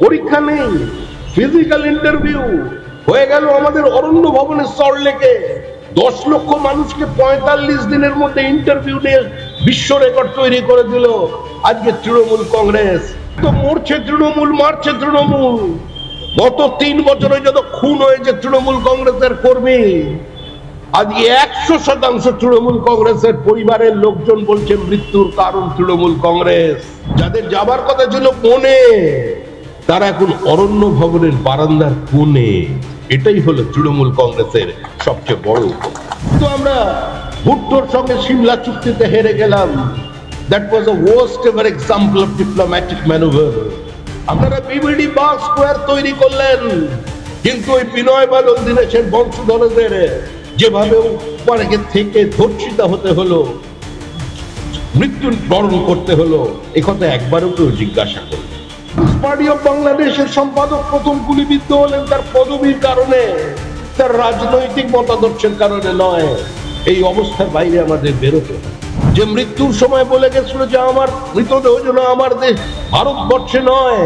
পরীক্ষা নেই, physical interview হয়ে গেল আমাদের অরণ্য ভবনের সল্টলেকে। 10 লক্ষ মানুষকে 45 দিনের মধ্যে ইন্টারভিউ নিয়ে বিশ্ব রেকর্ড তৈরি করে দিল আজকে তৃণমূল কংগ্রেস। তো মরছে তৃণমূল, মারছে তৃণমূল। গত 3 বছরে যত খুন হয়েছে তৃণমূল কংগ্রেসের কর্মী, আজকে 100% তৃণমূল কংগ্রেসের পরিবারের লোকজন বলছে মৃত্যুর কারণ তৃণমূল কংগ্রেস। যাদের যাবার কথা ছিল বনে, তারা এখন অরণ্য ভবনের বারান্দার কোণে। এটাই হলো তৃণমূল কংগ্রেসের সবচেয়ে বড় উপকার। তো আমরা ভুট্টোর সঙ্গে সিমলা চুক্তিতে হেরে গেলাম। That was a worst ever example of diplomatic manoeuvre. আপনারা বিবিডি বাগ স্কোয়ার তৈরি করলেন, কিন্তু ওই বিনয় বাদল দীনেশের বংশধরদের যেভাবে উপরে থেকে ধর্ষিত হতে হলো, মৃত্যু বরণ করতে হলো, একথা একবারও কেউ জিজ্ঞাসা করল। পার্টি অফ বাংলাদেশের সম্পাদক প্রথম গুলিবিদ্ধ হলেন তার পদবীর কারণে, তার রাজনৈতিক মতাদর্শের কারণে নয়। এই অবস্থার বাইরে আমাদের বেরোতে হবে। যে মৃত্যুর সময় বলে গেছিল যে আমার মৃতদেহ যেন আমার দেশ ভারতবর্ষে নয়,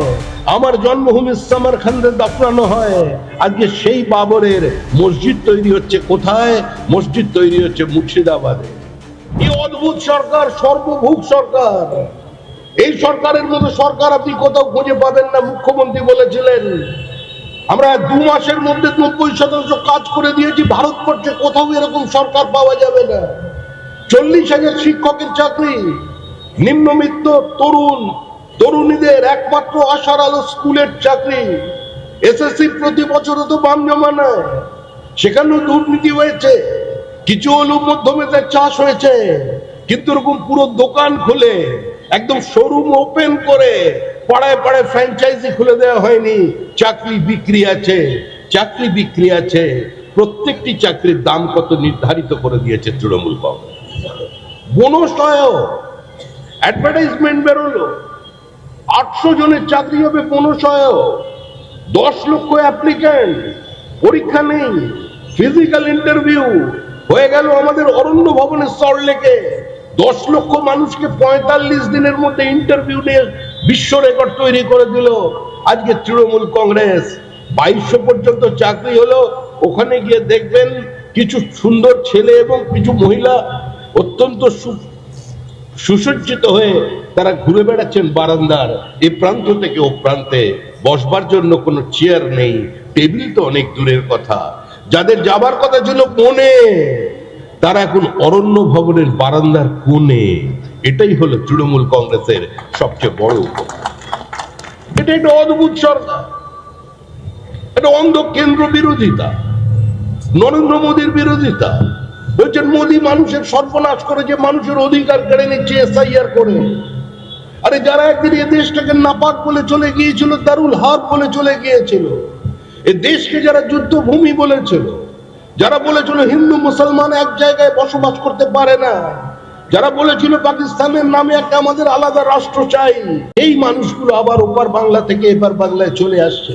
আমার জন্মভূমি সামারখান্দে দাফনানো হয়। আজকে সেই বাবরের মসজিদ তৈরি হচ্ছে কোথায়? মসজিদ তৈরি হচ্ছে মুর্শিদাবাদে। এই অদ্ভুত সরকার, সর্বভূক সরকার। এই সরকারের মতো সরকার আপনি কোথাও খুঁজে পাবেন না। মুখ্যমন্ত্রী বলেছিলেন আমরা 2 মাসের মধ্যে 90% কাজ করে দিয়েছি, ভারতবর্ষে কোথাও এরকম সরকার পাওয়া যাবে না। 40,000 শিক্ষকের চাকরি, নিম্নবিত্ত তরুণীদের একমাত্র আশার আলো স্কুলের চাকরি। এসএসসি প্রতি বছর তো বাম জমা নেয়, সেখানেও দুর্নীতি হয়েছে। কিছু হলেও মধ্যমেদের চাষ হয়েছে, কিন্তু এরকম পুরো দোকান খুলে একদম শোরুম ওপেন করে পাড়ায় পাড়ায় ফ্র্যাঞ্চাইজি খুলে দেওয়া হয়নি। চাকরি বিক্রি আছে, চাকরি বিক্রি আছে। প্রত্যেকটি চাকরির দাম কত নির্ধারিত করে দিয়েছে তৃণমূল কংগ্রেস। বোনাস অ্যাডভার্টাইজমেন্ট বেরোলো, 800 জনের চাকরি হবে বোনাস। 10 লক্ষ অ্যাপ্লিক্যান্ট, পরীক্ষা নেই, ফিজিক্যাল ইন্টারভিউ হয়ে গেল আমাদের অরণ্য ভবনের সল্টলেকে। 10 লক্ষ মানুষকে 45 দিনের মধ্যে ইন্টারভিউ নিয়ে বিশ্ব রেকর্ড তৈরি করে দিল আজকে তৃণমূল কংগ্রেস। 2200 পর্যন্ত চাকরি হলো। ওখানে গিয়ে দেখবেন কিছু সুন্দর ছেলে এবং কিছু মহিলা অত্যন্ত সুসজ্জিত হয়ে তারা ঘুরে বেড়াচ্ছেন বারান্দার এ প্রান্ত থেকে ও প্রান্তে। বসবার জন্য কোনো চেয়ার নেই, টেবিল তো অনেক দূরের কথা। যাদের যাবার কথা ছিল বনে, তারা এখন অরণ্য ভবনের বারান্দার কোণে। এটাই হলো তৃণমূল কংগ্রেসের সবচেয়ে বড় উপকার। এটা একটা অদ্ভুত সরকার, এটা অন্ধ কেন্দ্র বিরোধিতা, নরেন্দ্র মোদীর বিরোধিতা। বলছেন মোদী মানুষের সর্বনাশ করেছে, মানুষের অধিকার কেড়ে নিচ্ছে এসআইআর করে। আরে যারা একদিন এই দেশটাকে নাপাক বলে চলে গিয়েছিল, দারুল হার্ব বলে চলে গিয়েছিল, এই দেশকে যারা যুদ্ধভূমি বলেছিল, যারা বলেছিল হিন্দু মুসলমান এক জায়গায় বসবাস করতে পারে না, যারা বলেছিল পাকিস্তানের নামে একটা আমাদের আলাদা রাষ্ট্র চাই, এই মানুষগুলো আবার ওপার বাংলা থেকে এবার বাংলায় চলে আসছে।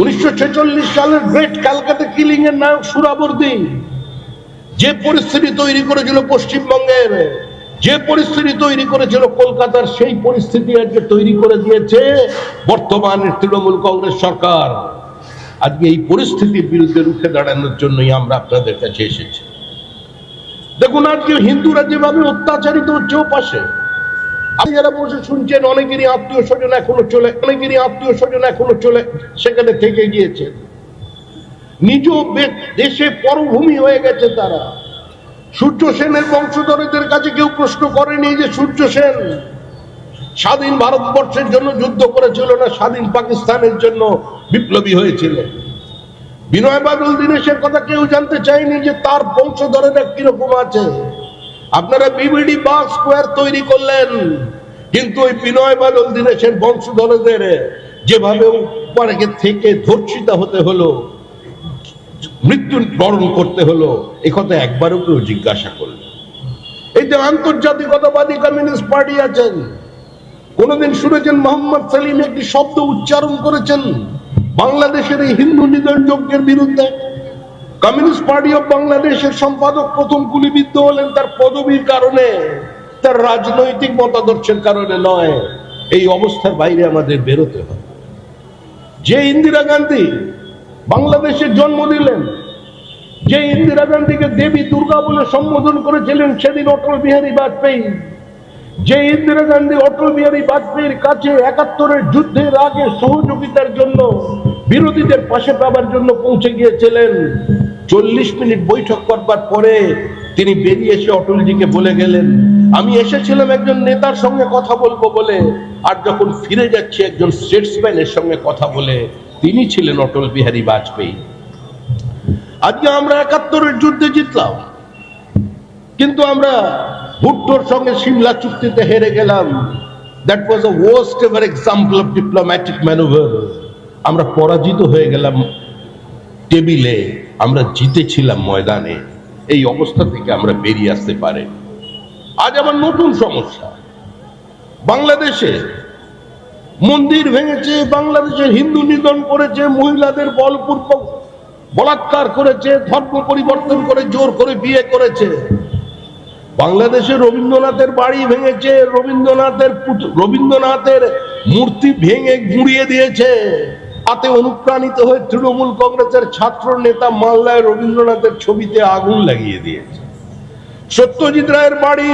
1946 সালের গ্রেট ক্যালকাটা কিলিং এর নায়ক সুরাবর্দী যে পরিস্থিতি তৈরি করেছিল পশ্চিমবঙ্গের, যে পরিস্থিতি তৈরি করেছিল কলকাতার, সেই পরিস্থিতি আজকে তৈরি করে দিয়েছে বর্তমানের তৃণমূল কংগ্রেস সরকার। আজকে এই পরিস্থিতির বিরুদ্ধে রুখে দাঁড়ানোর জন্যই আমরা আপনাদের কাছে এসেছি। দেখুন আজকে হিন্দুরা যেভাবে অত্যাচারিত হচ্ছে ও পাশে, আপনি যারা বসে শুনছেন অনেকেরই আত্মীয় স্বজন এখনো চলে সেখানে থেকে গিয়েছে। নিজ দেশে পরভূমি হয়ে গেছে তারা। সূর্য সেনের বংশধরদের কাছে কেউ প্রশ্ন করেনি যে সূর্য সেন স্বাধীন ভারতবর্ষের জন্য যুদ্ধ করেছিল না স্বাধীন পাকিস্তানের জন্য বিপ্লবী হয়েছিলেন। বিনয় বাদল দীনেশের কথা কেউ জানতে চায়নি যে তার বংশধরেরা কিরকম আছে। আপনারা বিবিডি বাগ স্কোয়ার তৈরি করলেন, কিন্তু ওই বিনয় বাদল দীনেশের বংশধরদের যেভাবে উপরে থেকে ধর্ষিত হতে হলো, মৃত্যু বরণ করতে হলো, একথা একবারও কেউ জিজ্ঞাসা করল। এই যে আন্তর্জাতিকতাবাদী কমিউনিস্ট পার্টি আছেন, কোনদিন শুনেছেন মোহাম্মদ সেলিম একটি শব্দ উচ্চারণ করেছেন বাংলাদেশের এই হিন্দু নিধন যজ্ঞের বিরুদ্ধে? কমিউনিস্ট পার্টি অফ বাংলাদেশের সম্পাদক প্রথম গুলিবিদ্ধ হলেন তার পদবীর কারণে, তার রাজনৈতিক মতাদর্শের কারণে নয়। এই অবস্থার বাইরে আমাদের বেরোতে হবে। যে ইন্দিরা গান্ধী বাংলাদেশে জন্ম দিলেন, যে ইন্দিরা গান্ধীকে দেবী দুর্গা বলে সম্বোধন করেছিলেন সেদিন অটল বিহারী বাজপেয়ী, যে ইন্দিরা গান্ধী অটল বিহারী বাজপেয়ীর কাছে ৭১-এর যুদ্ধের আগে সহযোগিতার জন্য বিরোধীদের পাশে পাবার জন্য পৌঁছে গিয়েছিলেন, ৪০ মিনিট বৈঠক করবার পরে তিনি বেরিয়ে এসে অটলজিকে বলে গেলেন, আমি এসেছিলাম একজন নেতার সঙ্গে কথা বলবো বলে, আর যখন ফিরে যাচ্ছি একজন স্টেটসম্যানের সঙ্গে কথা বলে। তিনি ছিলেন অটল বিহারী বাজপেয়ী। আজকে আমরা ৭১-এর যুদ্ধে জিতলাম, কিন্তু আমরা ভুট্টোর সঙ্গে সিমলা চুক্তিতে হেরে গেলাম। That was a worst ever example of diplomatic manoeuvre. আমরা পরাজিত হয়ে গেলাম টেবিলে, আমরা জিতেছিলাম ময়দানে। এই অবস্থা থেকে আমরা বেরিয়ে আসতে পারি। আজ আমার নতুন সমস্যা, বাংলাদেশে মন্দির ভেঙেছে, বাংলাদেশের হিন্দু নিধন করেছে, মহিলাদের বলপূর্বক বলাৎকার করেছে, ধর্ম পরিবর্তন করে জোর করে বিয়ে করেছে। বাংলাদেশে রবীন্দ্রনাথের বাড়ি ভেঙেছে, রবীন্দ্রনাথের মূর্তি ভেঙে গুঁড়িয়ে দিয়েছে। তাতে অনুপ্রাণিত হয়ে তৃণমূল কংগ্রেসের ছাত্র নেতা মালদায় রবীন্দ্রনাথের ছবিতে আগুন লাগিয়ে দিয়েছে। সত্যজিৎ রায়ের বাড়ি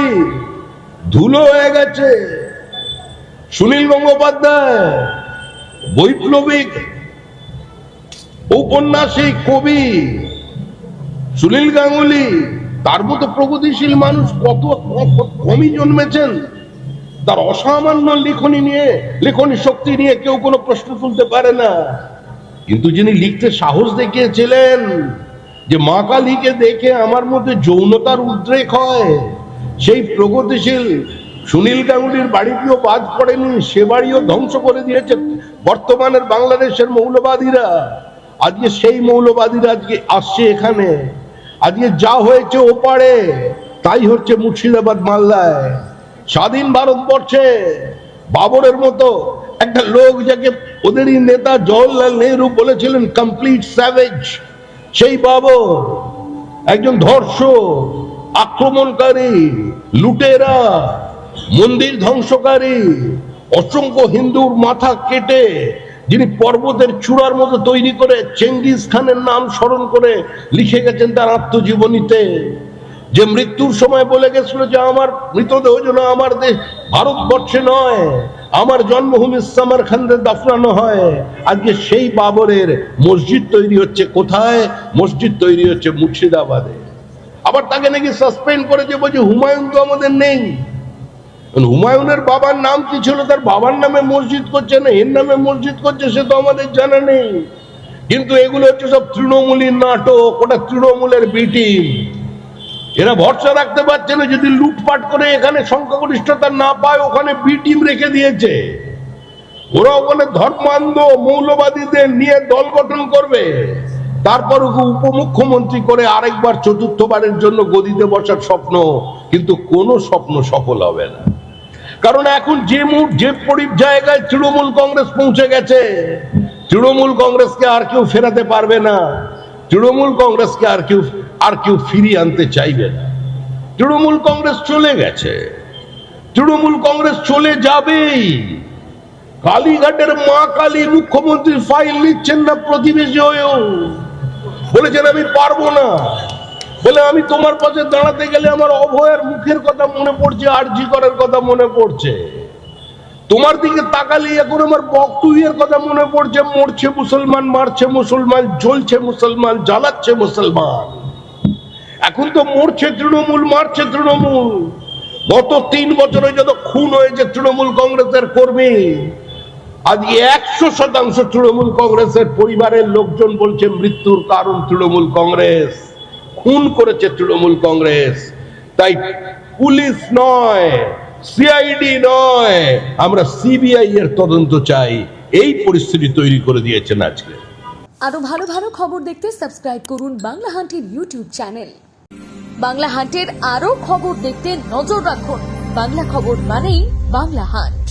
ধুলো হয়ে গেছে। সুনীল গঙ্গোপাধ্যায় বৈপ্লবিক ঔপন্যাসিক কবি, সুনীল গাঙ্গুলি, তার মতো প্রগতিশীল মানুষ কত কমই জন্মেছেন। তার অসামান্য লেখনী শক্তি নিয়ে কেউ কোনো প্রশ্ন তুলতে পারে না। কিন্তু যিনি লিখতে সাহস দেখিয়েছিলেন যে মা কালীকে দেখে আমার মধ্যে যৌনতার উদ্রেক হয়, সেই প্রগতিশীল সুনীল গাঙ্গুলির বাড়িটিও বাদ পড়েনি, সে বাড়িও ধ্বংস করে দিয়েছে বর্তমানের বাংলাদেশের মৌলবাদীরা। আজকে সেই মৌলবাদীরা আজকে আসছে এখানে। আজকে যা হয়েছে ওপারে তাই হচ্ছে মুর্শিদাবাদ মালদায়। স্বাধীন ভারতবর্ষে বাবরের মতো একটা লোক, যাকে ওদেরই নেতা জওহরলাল নেহরু বলেছিলেন কমপ্লিট স্যাভেজ, সেই বাবর একজন ধর্ষক, আক্রমণকারী, লুটেরা, মন্দির ধ্বংসকারী, অসংখ্য হিন্দুর মাথা কেটে যিনি পর্বতের চূড়ার মতো তৈরি করে চেঙ্গিস খানের নাম স্মরণ করে লিখে গেছেন তার আত্মজীবনীতে, যে মৃত্যুর সময় বলে গেছিল যে আমার মৃতদেহ যেন আমার দেশ ভারতবর্ষে নয়, আমার জন্মভূমি সামারখান্দে দাফনানো হয়। আজকে সেই বাবরের মসজিদ তৈরি হচ্ছে কোথায়? মসজিদ তৈরি হচ্ছে মুর্শিদাবাদে। আবার তাকে নাকি সাসপেন্ড করেছে, বলছে হুমায়ুন তো আমাদের নেই। হুমায়ুনের বাবার নাম কি ছিল? তার বাবার নামে মসজিদ করছে না এর নামে মসজিদ করছে, সে তো আমাদের জানা নেই। কিন্তু এগুলো হচ্ছে সব তৃণমূলী নাটক, ওটা তৃণমূলের বি টিম। এরা ভরসা রাখতে পারছে না, যদি লুটপাট করে এখানে সংখ্যাগরিষ্ঠতা না পায় ওখানে বি টিম রেখে দিয়েছে। ওরা ওখানে ধর্মান্ধ মৌলবাদীদের নিয়ে দল গঠন করবে, তারপর ওকে উপমুখ্যমন্ত্রী করে আরেকবার চতুর্থবারের জন্য গদিতে বসার স্বপ্ন। কিন্তু কোনো স্বপ্ন সফল হবে না, কারণ এখন যে জায়গায় তৃণমূল কংগ্রেস পৌঁছে গেছে, তৃণমূল কংগ্রেসকে আর কেউ ফেরাতে পারবে না। তৃণমূল কংগ্রেসকে আর কেউ ফিরিয়ে আনতে চাইবে না। তৃণমূল কংগ্রেস চলে গেছে, তৃণমূল কংগ্রেস চলে যাবেই। কালীঘাটের মা কালী মুখ্যমন্ত্রীর ফাইল নিচ্ছেন না প্রতিবেশী হয়েও, বলেছেন আমি পারবো না। বলে আমি তোমার পাশে দাঁড়াতে গেলে আমার অভয়ের মুখের কথা মনে পড়ছে, আরজি করার কথা মনে পড়ছে। তোমার দিকে তাকালে এখন আমার বক্তব্যের কথা মনে পড়ছে। মরছে মুসলমান, মারছে মুসলমান, জ্বলছে মুসলমান, জ্বালাচ্ছে মুসলমান। এখন তো মরছে তৃণমূল, মারছে তৃণমূল। গত 3 বছরে যত খুন হয়েছে তৃণমূল কংগ্রেসের কর্মী, আজকে 100% তৃণমূল কংগ্রেসের পরিবারের লোকজন বলছে মৃত্যুর কারণ তৃণমূল কংগ্রেস, খুন করেছে তৃণমূল কংগ্রেস। তাই পুলিশ নয়, সিআইডি নয়, আমরা সিবিআই এর তদন্ত চাই। এই পরিস্থিতি তৈরি করে দিয়েছেন আজকে। আরো ভালো ভালো খবর দেখতে সাবস্ক্রাইব করুন বাংলা হান্টের ইউটিউব চ্যানেল। বাংলা হান্টের আরো খবর দেখতে নজর রাখুন। বাংলা খবর মানেই বাংলা হান্ট।